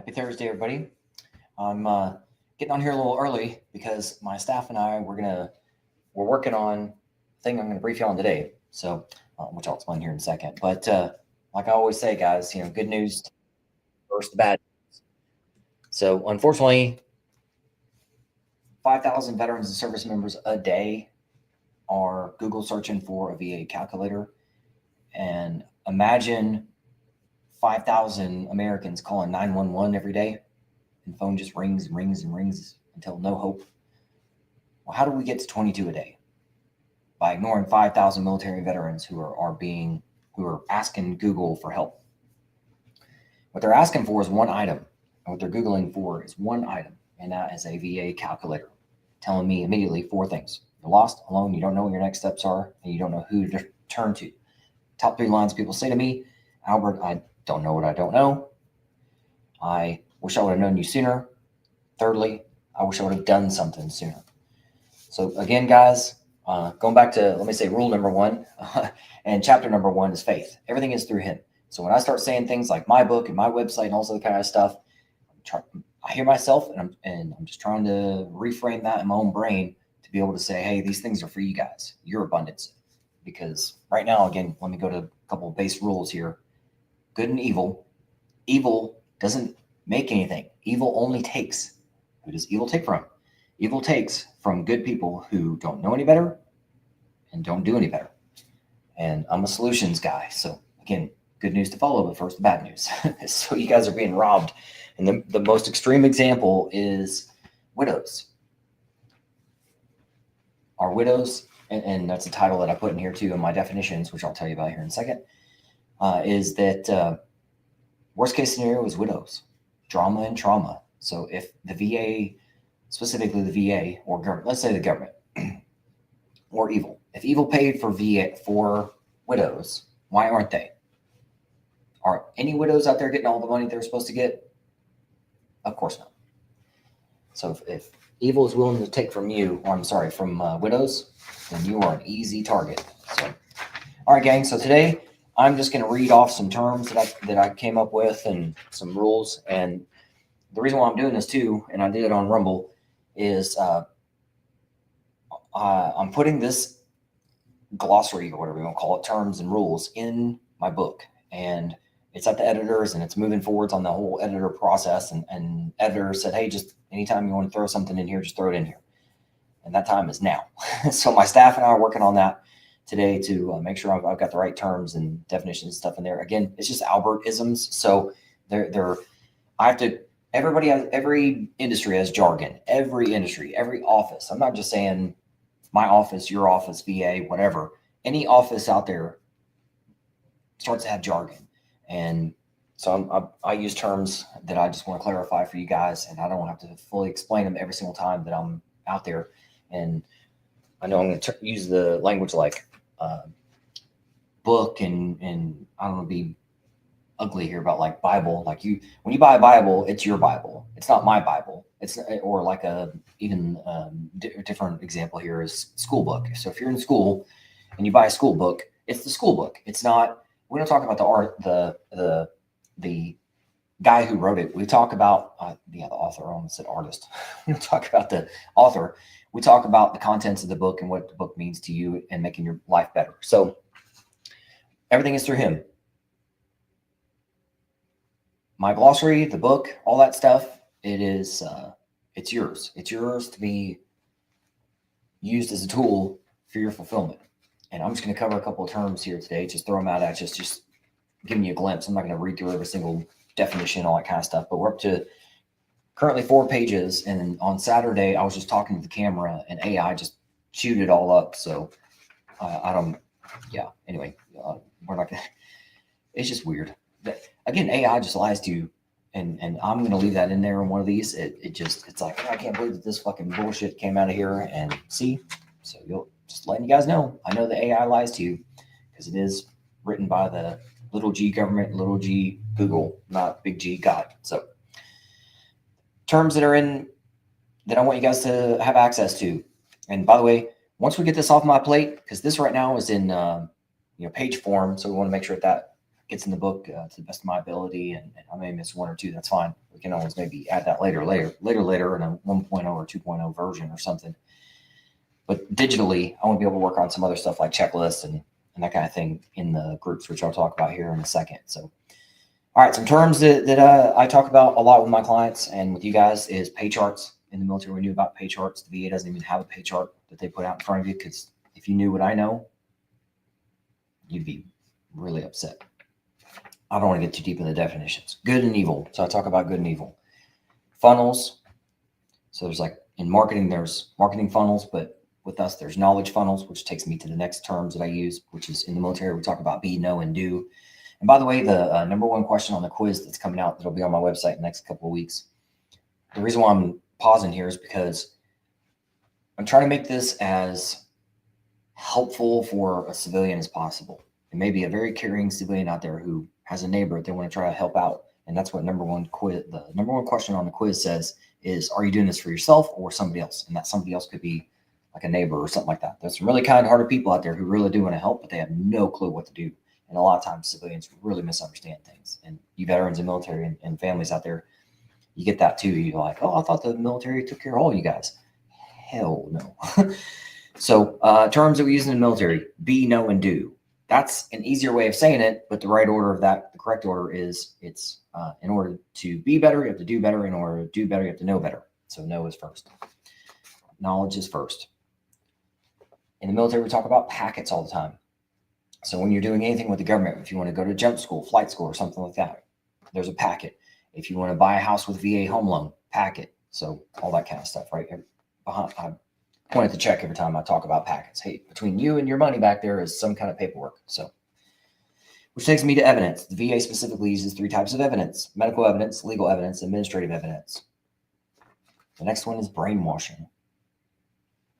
Happy Thursday, everybody. I'm getting on here a little early because my staff and I we're working on a thing I'm going to brief you on today. So, which I'll explain here in a second. But like I always say, guys, good news first, the bad news. So, unfortunately, 5,000 veterans and service members a day are Google searching for a VA calculator, and imagine 5,000 Americans calling 911 every day, and the phone just rings and rings and rings until no hope. Well, how do we get to 22 a day? By ignoring 5,000 military veterans who are asking Google for help. What they're asking for is one item, and what they're Googling for is one item, and that is a VA calculator, telling me immediately four things. You're lost, alone, you don't know what your next steps are, and you don't know who to turn to. Top three lines people say to me: Albert, I don't know what I don't know. I wish I would have known you sooner. Thirdly, I wish I would have done something sooner. So again, guys, going back to, let me say, rule number one, and chapter number one is faith. Everything is through him. So when I start saying things like my book and my website and all this other kind of stuff, I hear myself, and I'm just trying to reframe that in my own brain to be able to say, hey, these things are for you guys, your abundance. Because right now, again, let me go to a couple of base rules here. Good and evil. Evil doesn't make anything. Evil only takes. Who does evil take from? Evil takes from good people who don't know any better and don't do any better. And I'm a solutions guy. So again, good news to follow, but first the bad news. So you guys are being robbed. And the most extreme example is widows. Our widows, and that's a title that I put in here too in my definitions, which I'll tell you about here in a second, is that worst case scenario is widows, drama and trauma. So if the VA, specifically the VA or government, let's say the government, or evil, if evil paid for VA for widows, why aren't they? Are any widows out there getting all the money they're supposed to get? Of course not. So if evil is willing to take from you, or I'm sorry, from widows, then you are an easy target. So, all right, gang. So today I'm just going to read off some terms that I came up with and some rules. And the reason why I'm doing this too, and I did it on Rumble, is I'm putting this glossary, or whatever you want to call it, terms and rules, in my book. And it's at the editors, and it's moving forwards on the whole editor process. And editor said, hey, just anytime you want to throw something in here, just throw it in here. And that time is now. So my staff and I are working on that today to make sure I've got the right terms and definitions and stuff in there. Again, it's just Albert-isms. So every industry has jargon, every industry, every office. I'm not just saying my office, your office, VA, whatever. Any office out there starts to have jargon. And so I use terms that I just want to clarify for you guys, and I don't have to fully explain them every single time that I'm out there. And I know I'm going to use the language like book and I don't want to be ugly here about like Bible. Like when you buy a Bible, it's your Bible. It's not my Bible. It's or like different example here is school book. So if you're in school and you buy a school book, it's the school book. It's not. We don't talk about the guy who wrote it. We talk about the author. I almost said artist. We don't talk about the author. We talk about the contents of the book and what the book means to you and making your life better. So everything is through him. My glossary, the book, all that stuff, it's yours. It's yours to be used as a tool for your fulfillment. And I'm just going to cover a couple of terms here today, just throw them out at you, just giving you a glimpse. I'm not going to read through every single definition, all that kind of stuff, but we're up to currently 4 pages. And on Saturday, I was just talking to the camera and AI just chewed it all up. So anyway, we're not going to, it's just weird. Again, AI just lies to you. And I'm going to leave that in there in one of these. It's like, I can't believe that this fucking bullshit came out of here. And see, so you'll just letting you guys know. I know the AI lies to you because it is written by the little g government, little g Google, not big G God. So terms that are in that I want you guys to have access to. And by the way, once we get this off my plate, because this right now is in page form, so we want to make sure that gets in the book to the best of my ability, and I may miss one or two. That's fine. We can always maybe add that later in a 1.0 or 2.0 version or something. But digitally, I want to be able to work on some other stuff like checklists and that kind of thing in the groups, which I'll talk about here in a second. So, all right, some terms that I talk about a lot with my clients and with you guys is pay charts. In the military, we knew about pay charts. The VA doesn't even have a pay chart that they put out in front of you, because if you knew what I know, you'd be really upset. I don't want to get too deep in the definitions. Good and evil. So I talk about good and evil. Funnels. So there's like in marketing, there's marketing funnels, but with us, there's knowledge funnels, which takes me to the next terms that I use, which is in the military, we talk about be, know, and do. And by the way, the number one question on the quiz that's coming out, that'll be on my website in the next couple of weeks. The reason why I'm pausing here is because I'm trying to make this as helpful for a civilian as possible. There may be a very caring civilian out there who has a neighbor they want to try to help out. And that's what the number one question on the quiz says is, are you doing this for yourself or somebody else? And that somebody else could be like a neighbor or something like that. There's some really kind-hearted people out there who really do want to help, but they have no clue what to do. And a lot of times civilians really misunderstand things. And you veterans and military and families out there, you get that too. You're like, oh, I thought the military took care of all you guys. Hell no. So terms that we use in the military, be, know, and do. That's an easier way of saying it, but the right order of that, the correct order is it's in order to be better, you have to do better. In order to do better, you have to know better. So know is first. Knowledge is first. In the military, we talk about packets all the time. So when you're doing anything with the government, if you want to go to jump school, flight school, or something like that, there's a packet. If you want to buy a house with VA home loan, packet. So all that kind of stuff, right? I point at the check every time I talk about packets. Hey, between you and your money back there is some kind of paperwork. So, which takes me to evidence. The VA specifically uses 3 types of evidence: medical evidence, legal evidence, administrative evidence. The next one is brainwashing,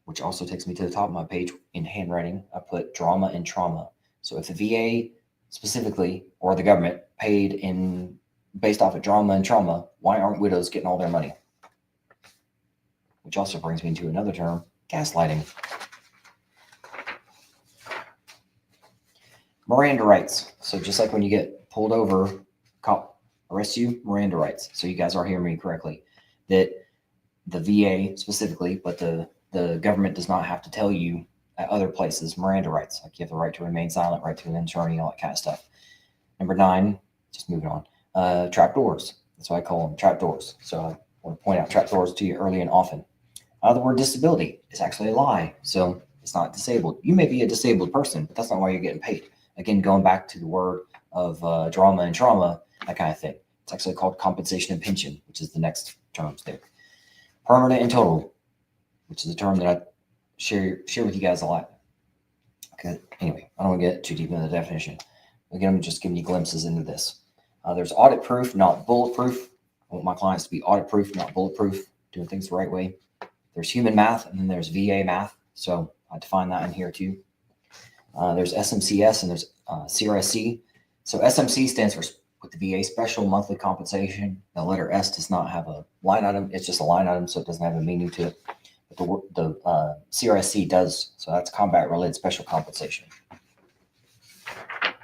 which also takes me to the top of my page in handwriting. I put drama and trauma. So if the VA specifically or the government paid in based off of drama and trauma, why aren't widows getting all their money? Which also brings me to another term, gaslighting. Miranda rights. So just like when you get pulled over, cop arrests you, Miranda rights. So you guys are hearing me correctly, that the VA specifically, but the government does not have to tell you at other places Miranda rights. Like you have the right to remain silent, right to an attorney, all that kind of stuff. Number 9, just moving on, trap doors. That's what I call them, trap doors. So I want to point out trap doors to you early and often. The word disability is actually a lie. So it's not disabled. You may be a disabled person, but that's not why you're getting paid. Again, going back to the word of drama and trauma, that kind of thing. It's actually called compensation and pension, which is the next terms there. Permanent and total, which is a term that I share with you guys a lot. Okay. Anyway, I don't want to get too deep into the definition. Again, I'm just giving you glimpses into this. There's audit proof, not bulletproof. I want my clients to be audit proof, not bulletproof, doing things the right way. There's human math, and then there's VA math. So I define that in here too. There's SMCS and there's CRSC. So SMC stands for with the VA special monthly compensation. The letter S does not have a line item. It's just a line item, so it doesn't have a meaning to it. But the CRSC does. So that's combat related special compensation.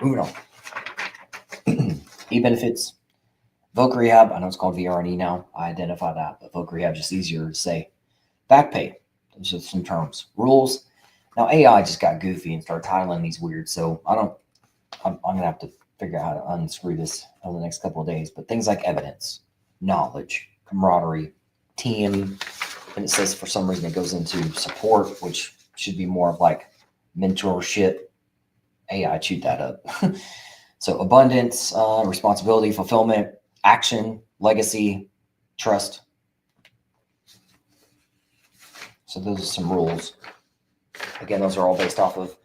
Moving on. E-benefits. Voc rehab. I know it's called VRNE now. I identify that, but Voc rehab is just easier to say. Back pay. Those are some terms. Rules. Now AI just got goofy and started titling these weird. So I'm gonna have to figure out how to unscrew this over the next couple of days. But things like evidence, knowledge, camaraderie, team, and it says for some reason it goes into support, which should be more of like mentorship. AI chewed that up. So abundance, responsibility, fulfillment, action, legacy, trust. So those are some rules. Again, those are all based off of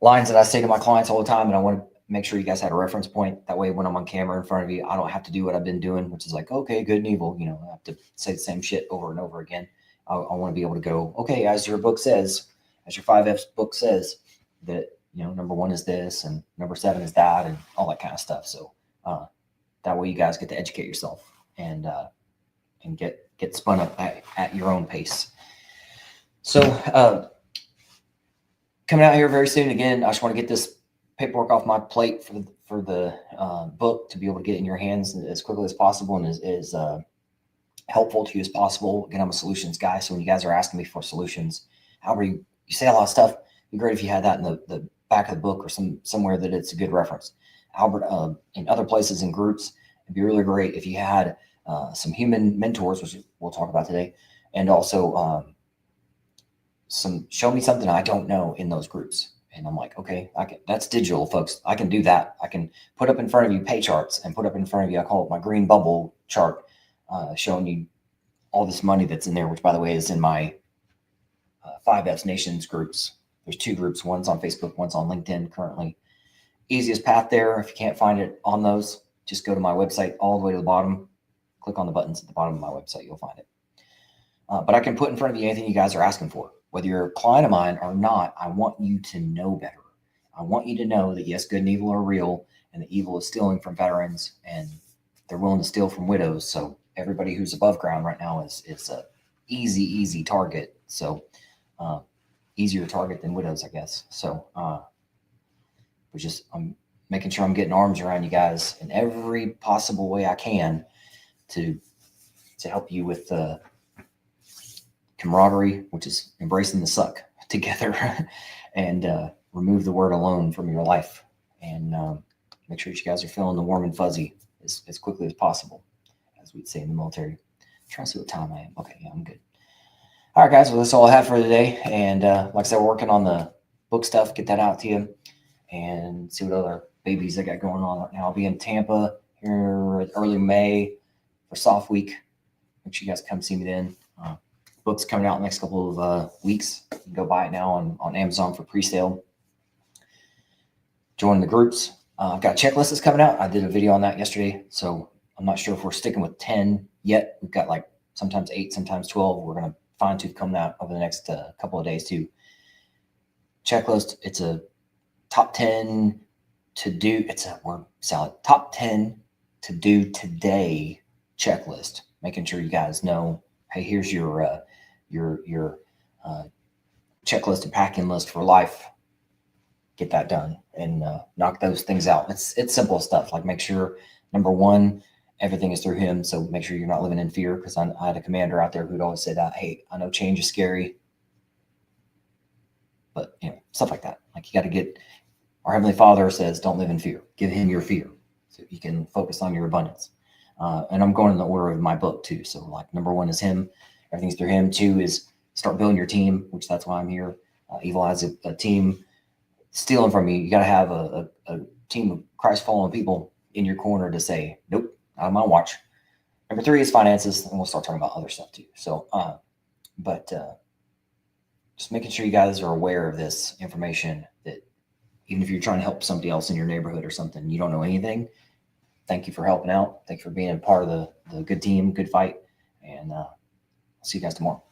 lines that I say to my clients all the time, and I want to make sure you guys had a reference point. That way, when I'm on camera in front of you, I don't have to do what I've been doing, which is like, okay, good and evil. You know, I have to say the same shit over and over again. I want to be able to go, okay, as your book says, as your 5F's book says, that, you know, number 1 is this, and number 7 is that, and all that kind of stuff. So that way, you guys get to educate yourself and get spun up at your own pace. So coming out here very soon. Again, I just want to get this paperwork off my plate for the book to be able to get it in your hands as quickly as possible and as helpful to you as possible. Again, I'm a solutions guy, so when you guys are asking me for solutions, however you say a lot of stuff, it'd be great if you had that in the back of the book or somewhere that it's a good reference. Albert, in other places and groups, it'd be really great if you had some human mentors, which we'll talk about today, and also show me something I don't know in those groups. And I'm like, okay, that's digital, folks. I can do that. I can put up in front of you pay charts and put up in front of you, I call it my green bubble chart, showing you all this money that's in there, which, by the way, is in my 5F's Nations groups. There's 2 groups. One's on Facebook, one's on LinkedIn currently. Easiest path there, if you can't find it on those, just go to my website all the way to the bottom. Click on the buttons at the bottom of my website. You'll find it. But I can put in front of you anything you guys are asking for. Whether you're a client of mine or not, I want you to know better. I want you to know that, yes, good and evil are real, and the evil is stealing from veterans, and they're willing to steal from widows. So everybody who's above ground right now is a easy target. So easier target than widows, I guess. So I'm making sure I'm getting arms around you guys in every possible way I can to help you with camaraderie, which is embracing the suck together, and remove the word alone from your life, and make sure you guys are feeling the warm and fuzzy as quickly as possible, as we'd say in the military. I'm trying to see what time I am. Okay, yeah, I'm good. All right, guys, well, that's all I have for today. And like I said, we're working on the book stuff, get that out to you, and see what other babies I got going on right now. I'll be in Tampa here early May for Soft Week. Make sure you guys come see me then. Book's coming out in the next couple of weeks. You can go buy it now on Amazon for pre-sale. Join the groups. I've got a checklist that's coming out. I did a video on that yesterday, so I'm not sure if we're sticking with 10 yet. We've got like sometimes 8, sometimes 12. We're going to fine-tooth comb that over the next couple of days too. Checklist, it's a top 10 to do. It's a word salad. Top 10 to do today checklist. Making sure you guys know, hey, here's your checklist and packing list for life. Get that done and knock those things out. It's simple stuff. Like, make sure, number 1, everything is through him. So make sure you're not living in fear, because I had a commander out there who'd always said, hey, I know change is scary, but stuff like that. Like, you got to get, our Heavenly Father says, don't live in fear. Give him your fear so you can focus on your abundance. And I'm going in the order of my book too. So like, number 1 is him. Everything's through him. 2 is start building your team, which that's why I'm here. Evil has a team stealing from you. You got to have a team of Christ following people in your corner to say, nope, not on my watch. Number 3 is finances, and we'll start talking about other stuff too. So, just making sure you guys are aware of this information, that even if you're trying to help somebody else in your neighborhood or something, you don't know anything. Thank you for helping out. Thank you for being a part of the good team, good fight. And I'll see you guys tomorrow.